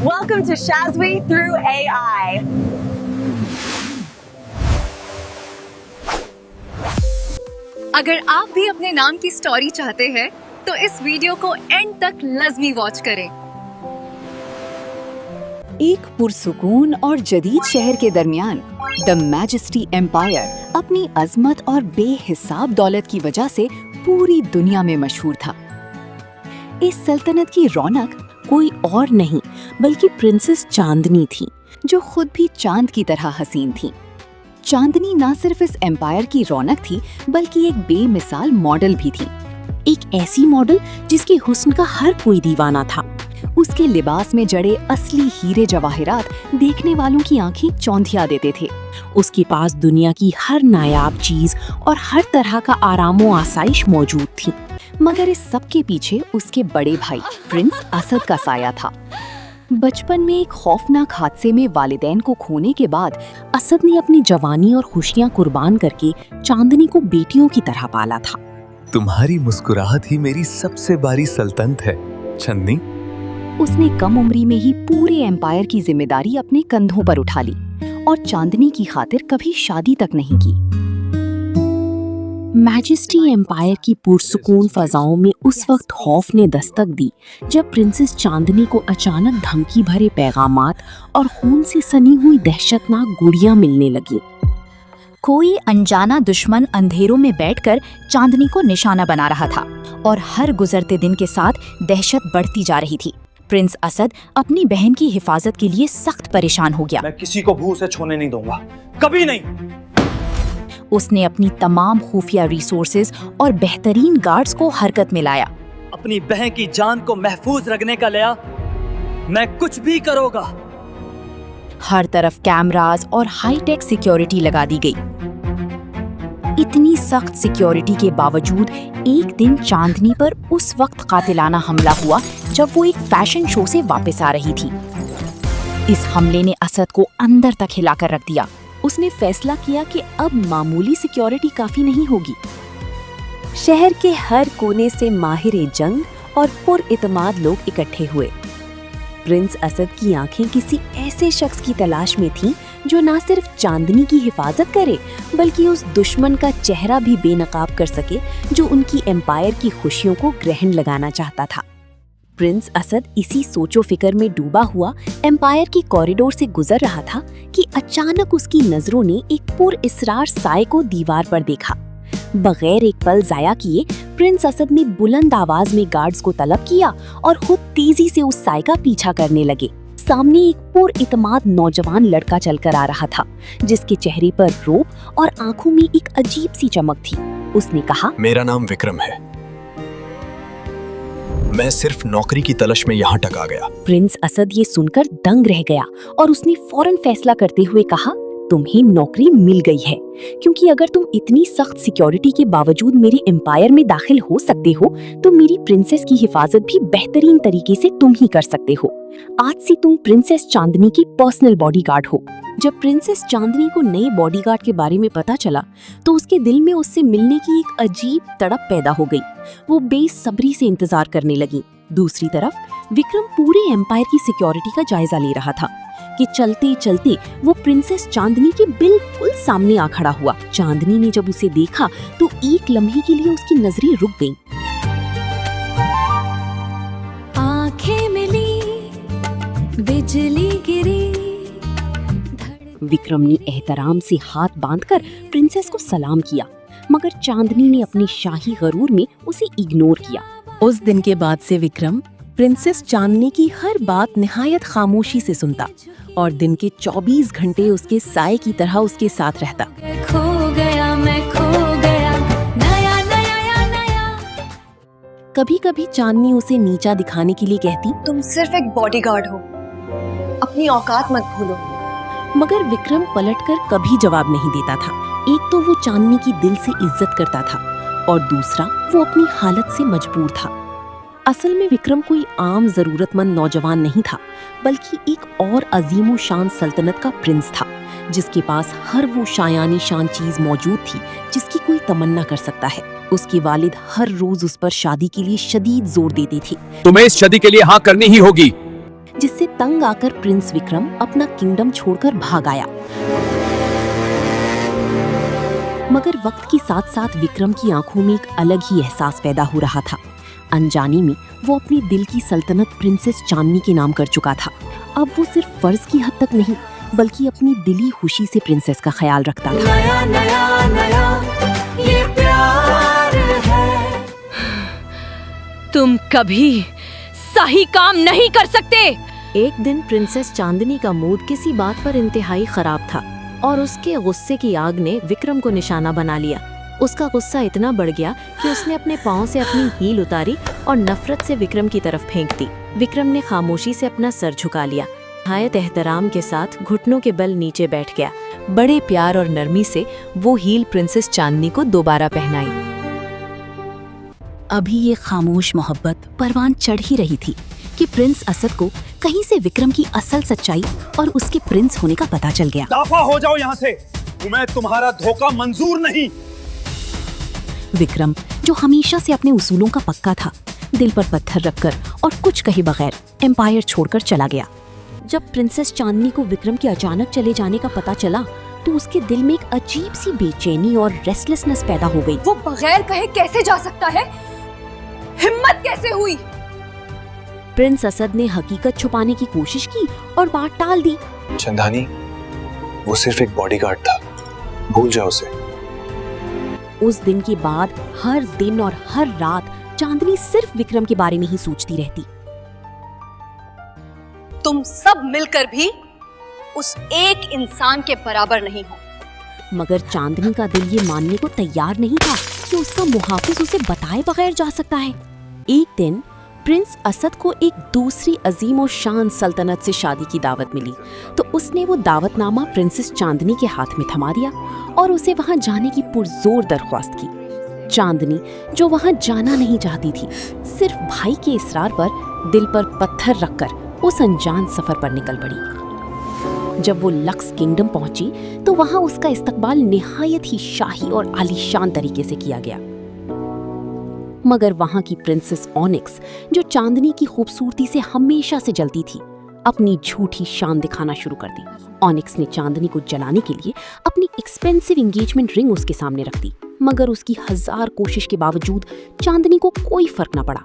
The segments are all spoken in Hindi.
Welcome to Shazwi through AI. अगर आप भी अपने नाम की स्टोरी चाहते हैं तो इस वीडियो को एंड तक लाजमी वॉच करें। एक पुरसुकून और जदीद शहर के दरमियान द मैजेस्टी एम्पायर अपनी अजमत और बेहिसाब दौलत की वजह से पूरी दुनिया में मशहूर था। इस सल्तनत की रौनक कोई और नहीं बल्कि प्रिंसेस चांदनी थी, जो खुद भी चांद की तरह हसीन थी। चांदनी न सिर्फ इस एम्पायर की रौनक थी बल्कि एक बेमिसाल मॉडल भी थी। एक ऐसी मॉडल जिसके हुस्न का हर कोई दीवाना था। उसके लिबास में जड़े असली हीरे जवाहिरात देखने वालों की आंखें चौंधिया देते थे। उसके पास दुनिया की हर नायाब चीज और हर तरह का आरामो आसाइश मौजूद थी। मगर इस सब के पीछे उसके बड़े भाई प्रिंस असद का साया था। बचपन में एक खौफनाक हादसे में वालिदैन को खोने के बाद असद ने अपनी जवानी और खुशियां कुर्बान करके चांदनी को बेटियों की तरह पाला था। तुम्हारी मुस्कुराहट ही मेरी सबसे बड़ी सल्तनत है, चंदनी। उसने कम उम्री में ही पूरे एम्पायर की जिम्मेदारी अपने कंधों पर उठा ली और चांदनी की खातिर कभी शादी तक नहीं की। मैजेस्टी एम्पायर की पुरसुकून फजाओं में उस वक्त खौफ ने दस्तक दी जब प्रिंसेस चांदनी को अचानक धमकी भरे पैगामात और खून से सनी हुई दहशतनाक गुड़ियां मिलने लगी। कोई अनजाना दुश्मन अंधेरों में बैठकर चांदनी को निशाना बना रहा था और हर गुजरते दिन के साथ दहशत बढ़ती जा रही थी। प्रिंस असद अपनी बहन की हिफाजत के लिए सख्त परेशान हो गया। मैं किसी को भूख से छोने नहीं दूंगा, कभी नहीं। उसने अपनी तमाम खुफिया रिसोर्सेज और बेहतरीन गार्ड्स को हरकत में लाया। अपनी बहन की जान को महफूज रखने का लिया मैं कुछ भी करूंगा। हर तरफ कैमरास और हाईटेक सिक्योरिटी लगा दी गई। इतनी सख्त सिक्योरिटी के बावजूद एक दिन चांदनी पर उस वक्त कातिलाना हमला हुआ जब वो एक फैशन शो से वापस आ रही थी। इस हमले ने असद को अंदर तक हिलाकर रख दिया। उसने फैसला किया कि अब मामूली सिक्योरिटी काफी नहीं होगी। शहर के हर कोने से माहिर जंग और पुरइतमाद लोग इकट्ठे हुए। प्रिंस असद की आंखें किसी ऐसे शख्स की तलाश में थीं जो न सिर्फ चांदनी की हिफाजत करे बल्कि उस दुश्मन का चेहरा भी बेनकाब कर सके जो उनकी एम्पायर की खुशियों को ग्रहण लगाना चाहता था। प्रिंस असद इसी सोचो फिकर में डूबा हुआ एम्पायर की कॉरिडोर से गुजर रहा था कि अचानक उसकी नजरों ने एक पुरइसरार साए को दीवार पर देखा। बगैर एक पल जाया किए प्रिंस असद ने बुलंद आवाज में गार्ड्स को तलब किया और खुद तेजी से उस साए का पीछा करने लगे। सामने एक पुरइतमाद नौजवान लड़का चलकर आ रहा था जिसके चेहरे पर रोब और आंखों में एक अजीब सी चमक थी। उसने कहा, मेरा नाम विक्रम है। मैं सिर्फ नौकरी की तलाश में यहाँ तक आ गया। प्रिंस असद ये सुनकर दंग रह गया और उसने फौरन फैसला करते हुए कहा, तुम्हें नौकरी मिल गई है क्योंकि अगर तुम इतनी सख्त सिक्योरिटी के बावजूद मेरे एम्पायर में दाखिल हो सकते हो तो मेरी प्रिंसेस की हिफाजत भी बेहतरीन तरीके से तुम ही कर सकते हो। आज से तुम प्रिंसेस चांदनी की पर्सनल बॉडीगार्ड हो। जब प्रिंसेस चांदनी को नए बॉडीगार्ड के बारे में पता चला तो उसके दिल में उससे मिलने की एक अजीब तड़प पैदा हो गई। वो बेसब्री से इंतजार करने लगी। दूसरी तरफ विक्रम पूरे एम्पायर की सिक्योरिटी का जायजा ले रहा था कि चलते चलते वो प्रिंसेस चांदनी के बिल्कुल सामने आ खड़ा हुआ। चांदनी ने जब उसे देखा तो एक लम्हे के लिए उसकी नजरें रुक गईं। आंखें मिली, बिजली गिरी। विक्रम ने एहतराम से हाथ बांधकर प्रिंसेस को सलाम किया मगर चांदनी ने अपनी शाही गरूर में उसे इग्नोर किया। उस दिन के बाद से विक्रम प्रिंसेस चांदनी की हर बात निहायत खामोशी से सुनता और दिन के 24 घंटे उसके साए की तरह उसके साथ रहता। खो गया मैं, खो गया, नया नया नया। कभी कभी चांदनी उसे नीचा दिखाने के लिए कहती, तुम सिर्फ एक बॉडीगार्ड हो, अपनी औकात मत भूलो। मगर विक्रम पलटकर कभी जवाब नहीं देता था। एक तो वो चांदनी की दिल से इज्जत करता था और दूसरा वो अपनी हालत से मजबूर था। असल में विक्रम कोई आम जरूरतमंद नौजवान नहीं था बल्कि एक और अजीमो शान सल्तनत का प्रिंस था जिसके पास हर वो शायानी शान चीज मौजूद थी जिसकी कोई तमन्ना कर सकता है। उसके वालिद हर रोज उस पर शादी के लिए शदीद जोर देते थे। तुम्हें इस शादी के लिए हाँ करनी ही होगी। जिससे तंग आकर प्रिंस विक्रम अपना किंगडम छोड़कर भाग आया। मगर वक्त के साथ साथ विक्रम की आंखों में एक अलग ही एहसास पैदा हो रहा था। अनजाने में वो अपने दिल की सल्तनत प्रिंसेस चांदनी के नाम कर चुका था। अब वो सिर्फ फर्ज की हद तक नहीं बल्कि अपनी दिली खुशी से प्रिंसेस का ख्याल रखता था। नया नया नया ये प्यार है। तुम कभी सही काम नहीं कर सकते। एक दिन प्रिंसेस चांदनी का मूड किसी बात पर इंतहाई खराब था और उसके गुस्से की आग ने विक्रम को निशाना बना लिया। उसका गुस्सा इतना बढ़ गया कि उसने अपने पांव से अपनी हील उतारी और नफरत से विक्रम की तरफ फेंक दी। विक्रम ने खामोशी से अपना सर झुका लिया, निहायत एहतराम के साथ घुटनों के बल नीचे बैठ गया। बड़े प्यार और नरमी से वो हील प्रिंसेस चांदनी को दोबारा पहनाई। अभी ये खामोश मोहब्बत परवान चढ़ ही रही थी कि प्रिंस असद को कहीं से विक्रम की असल सच्चाई और उसके प्रिंस होने का पता चल गया। दफा हो जाओ यहाँ से, तुम्हें तुम्हारा धोखा मंजूर नहीं। विक्रम, जो हमेशा से अपने उसूलों का पक्का था, दिल पर पत्थर रखकर और कुछ कहे बगैर एम्पायर छोड़कर चला गया। जब प्रिंसेस चांदनी को विक्रम के अचानक चले जाने का पता चला तो उसके दिल में एक अजीब सी बेचैनी और रेस्टलेसनेस पैदा हो गई। वो बगैर कहे कैसे जा सकता है? हिम्मत कैसे हुई? प्रिंस असद ने हकीकत छुपाने की कोशिश की और बात टाल दी। चंदानी, वो सिर्फ एक बॉडीगार्ड था, भूल जाओ उसे। उस दिन के बाद हर दिन और हर रात चांदनी सिर्फ विक्रम के बारे में ही सोचती रहती। तुम सब मिलकर भी उस एक इंसान के बराबर नहीं हो। मगर चांदनी का दिल ये मानने को तैयार नहीं था कि उसका मुहाफिज उसे बताए बगैर जा सकता है। एक दिन प्रिंस असद को एक दूसरी अजीम और शान सल्तनत से शादी की दावत मिली तो उसने वो दावतनामा प्रिंसेस चांदनी के हाथ में थमा दिया और उसे वहां जाने की पुरजोर दरख्वास्त की। चांदनी, जो वहां जाना नहीं चाहती थी, सिर्फ भाई के इसरार पर दिल पर पत्थर रखकर उस अनजान सफर पर निकल पड़ी। जब वो लक्स किंगडम पहुंची तो वहां उसका इस्तकबाल निहायत ही शाही और आलीशान तरीके से किया गया। मगर वहां की प्रिंसेस ऑनिक्स, जो चांदनी की खूबसूरती से हमेशा से जलती थी, अपनी झूठी शान दिखाना शुरू कर दी। ऑनिक्स ने चांदनी को जलाने के लिए अपनी एक्सपेंसिव एंगेजमेंट रिंग उसके सामने रख दी, मगर उसकी 1000 कोशिश के बावजूद चांदनी को कोई फर्क न पड़ा।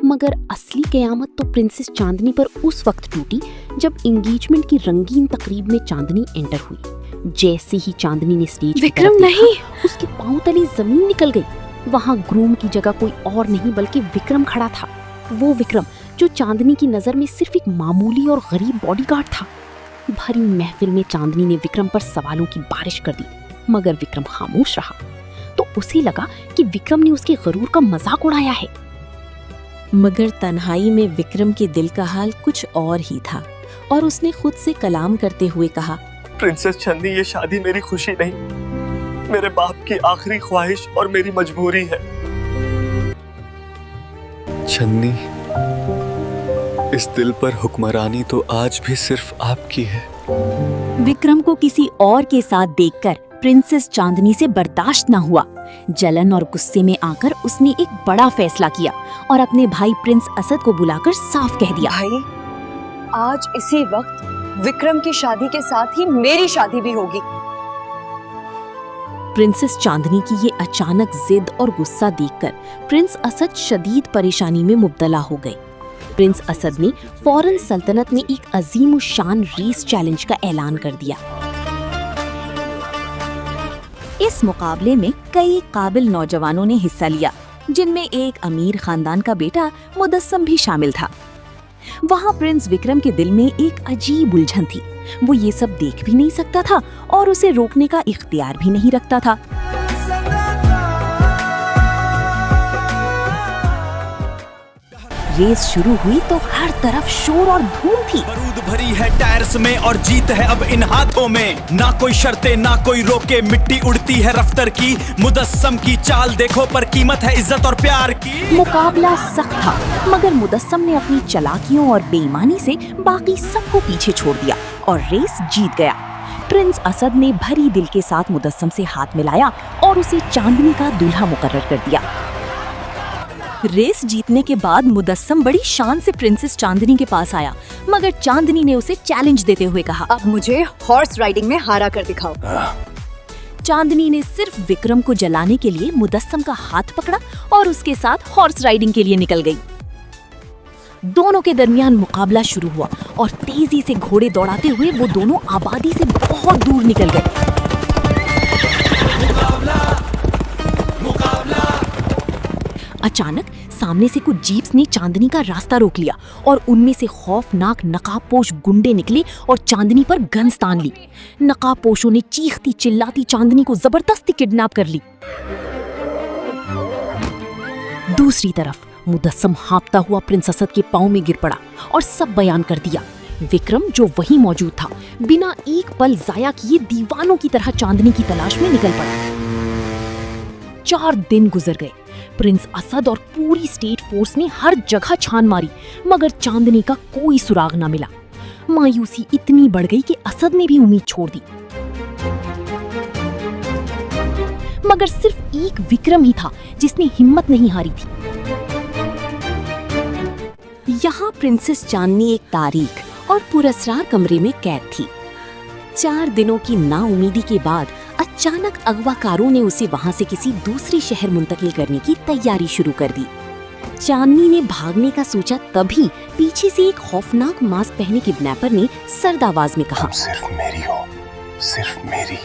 मगर असली कयामत तो प्रिंसेस चांदनी पर उस वक्त टूटी जब एंगेजमेंट की रंगीन तकरीब में चांदनी एंटर हुई। जैसे ही चांदनी ने स्टेज विक्रम नहीं, उसके पांव तले जमीन निकल गई। वहां ग्रूम की जगह कोई और नहीं बल्कि विक्रम खड़ा था। वो विक्रम जो चांदनी की नजर में सिर्फ एक मामूली और गरीब बॉडीगार्ड था। भरी महफिल में चांदनी ने विक्रम पर सवालों की बारिश कर दी, मगर विक्रम खामोश रहा। तो उसे लगा कि विक्रम ने उसके गरूर का मजाक उड़ाया है। मगर तन्हाई में विक्रम के दिल का हाल कुछ और ही था और उसने खुद से कलाम करते हुए कहा, प्रिंसेस चांदनी, ये शादी मेरी खुशी नहीं, मेरे बाप की आखिरी ख्वाहिश और मेरी मजबूरी है। चंदनी, इस दिल पर हुक्मरानी तो आज भी सिर्फ आपकी है। विक्रम को किसी और के साथ देखकर प्रिंसेस चांदनी से बर्दाश्त न हुआ। जलन और गुस्से में आकर उसने एक बड़ा फैसला किया और अपने भाई प्रिंस असद को बुलाकर साफ कह दिया, भाई, आज इसी वक्त विक्रम की शादी के साथ ही मेरी शादी भी होगी। प्रिंसेस चांदनी की ये अचानक जिद और गुस्सा देखकर प्रिंस असद शदीद परेशानी में मुब्तला हो गए। प्रिंस असद ने फौरन सल्तनत में एक अजीम शान रेस चैलेंज का ऐलान कर दिया। इस मुकाबले में कई काबिल नौजवानों ने हिस्सा लिया, जिनमें एक अमीर खानदान का बेटा मुदस्सम भी शामिल था। वहां प्रिंस विक्रम के दिल में एक अजीब उलझन थी। वो ये सब देख भी नहीं सकता था और उसे रोकने का इख्तियार भी नहीं रखता था। रेस शुरू हुई तो हर तरफ शोर और धूम थी। बारूद भरी है टायर्स में और जीत है अब इन हाथों में। ना कोई शर्तें ना कोई रोके, मिट्टी उड़ती है रफ्तर की। मुदस्सम की चाल देखो पर कीमत है इज्जत और प्यार की। मुकाबला सख्त था, मगर मुदस्सम ने अपनी चालाकियों और बेईमानी से बाकी सबको पीछे छोड़ दिया और रेस जीत गया। प्रिंस असद ने भरी दिल के साथ मुदस्सम से हाथ मिलाया और उसे चांदनी का दूल्हा मुकर्रर कर दिया। रेस जीतने के बाद मुदस्सम बड़ी शान से प्रिंसेस चांदनी के पास आया, मगर चांदनी ने उसे चैलेंज देते हुए कहा, अब मुझे हॉर्स राइडिंग में हारा कर दिखाओ। चांदनी ने सिर्फ विक्रम को जलाने के लिए मुदस्सम का हाथ पकड़ा और उसके साथ हॉर्स राइडिंग के लिए निकल गई। दोनों के दरमियान मुकाबला शुरू हुआ और तेजी से घोड़े दौड़ाते हुए वो दोनों आबादी से बहुत दूर निकल गए। अचानक सामने से कुछ जीप्स ने चांदनी का रास्ता रोक लिया और उनमें से खौफनाक नकाबपोश गुंडे निकले और चांदनी पर गन्स तान ली। नकाबपोशों ने चीखती चिल्लाती चांदनी को जबरदस्ती किडनैप कर ली। दूसरी तरफ मुदस्सम हाँफता हुआ प्रिंस असद के पांव में गिर पड़ा और सब बयान कर दिया। विक्रम, जो वहीं मौजूद था, बिना एक पल जाया किए दीवानों की तरह चांदनी की तलाश में निकल पड़ा। 4 दिन गुजर गए। प्रिंस असद और पूरी स्टेट फोर्स ने हर जगह छान मारी, मगर चांदनी का कोई सुराग न मिला। मायूसी इतनी बढ़ गई कि असद ने भी उम्मीद छोड़ दी। मगर सिर्फ एक विक्रम ही था जिसने हिम्मत नहीं हारी थी। यहाँ प्रिंसेस चांदनी एक तारीख और पुरस्कार कमरे में कैद थी। 4 दिनों की नाउमीदी के बाद अचानक अगवाकारों ने उसे वहां से किसी दूसरे शहर मुंतकिल करने की तैयारी शुरू कर दी। चांदनी ने भागने का सोचा, तभी पीछे से एक खौफनाक मास्क पहने किडनैपर ने सर्द आवाज में कहा, सिर्फ मेरी हो, सिर्फ मेरी।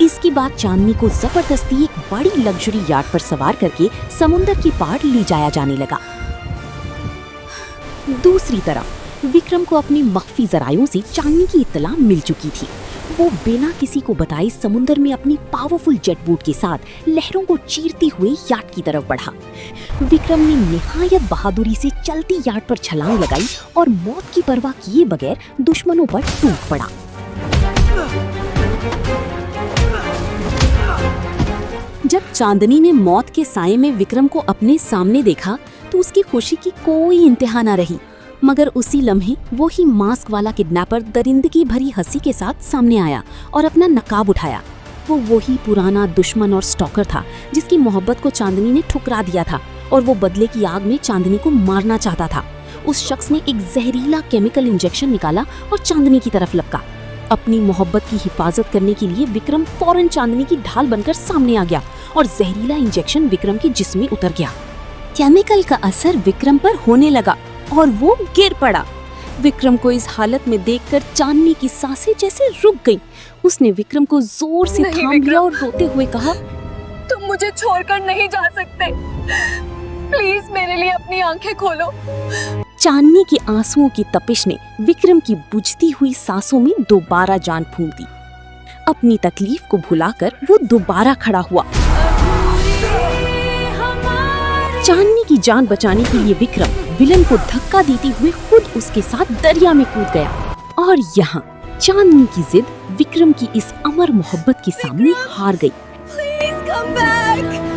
इसके बाद चांदनी को जबरदस्ती एक बड़ी लग्जरी याट पर सवार करके समुंदर के पार ले जाया जाने लगा। दूसरी तरफ विक्रम को अपनी मख्फी जरायों से चांदनी की इत्तला मिल चुकी थी। वो बिना किसी को बताए समुंदर में अपनी पावरफुल जेट बोट के साथ लहरों को चीरते हुए याट की तरफ बढ़ा। विक्रम ने निहायत बहादुरी से चलती याट पर छलांग लगाई और मौत की परवाह किए बगैर दुश्मनों पर टूट पड़ा। जब चांदनी ने मौत के साए में विक्रम को अपने सामने देखा तो उसकी खुशी की कोई इंतहा न रही। मगर उसी लम्हे वो ही मास्क वाला किडनैपर दरिंदगी भरी हंसी के साथ सामने आया और अपना नकाब उठाया। वो वही पुराना दुश्मन और स्टॉकर था जिसकी मोहब्बत को चांदनी ने ठुकरा दिया था और वो बदले की आग में चांदनी को मारना चाहता था। उस शख्स ने एक जहरीला केमिकल इंजेक्शन निकाला और चांदनी की तरफ लपका। अपनी मोहब्बत की हिफाजत करने के लिए विक्रम फौरन चांदनी की ढाल बनकर सामने आ गया और जहरीला इंजेक्शन विक्रम के जिस्म में उतर गया। केमिकल का असर विक्रम पर होने लगा और वो गिर पड़ा। विक्रम को इस हालत में देखकर चांदनी की सांसें जैसे रुक गईं। उसने विक्रम को जोर से थाम लिया और रोते हुए कहा, तुम मुझे छोड़कर नहीं जा सकते, प्लीज मेरे लिए अपनी आंखें खोलो। चांदनी के आंसुओं की तपिश ने विक्रम की बुझती हुई सांसों में दोबारा जान फूंक दी। अपनी तकलीफ को भुलाकर वो दोबारा खड़ा हुआ। चांदनी की जान बचाने के लिए विक्रम विलन को धक्का देते हुए खुद उसके साथ दरिया में कूद गया। और यहाँ चांदनी की जिद विक्रम की इस अमर मोहब्बत के सामने हार गई। Please come back.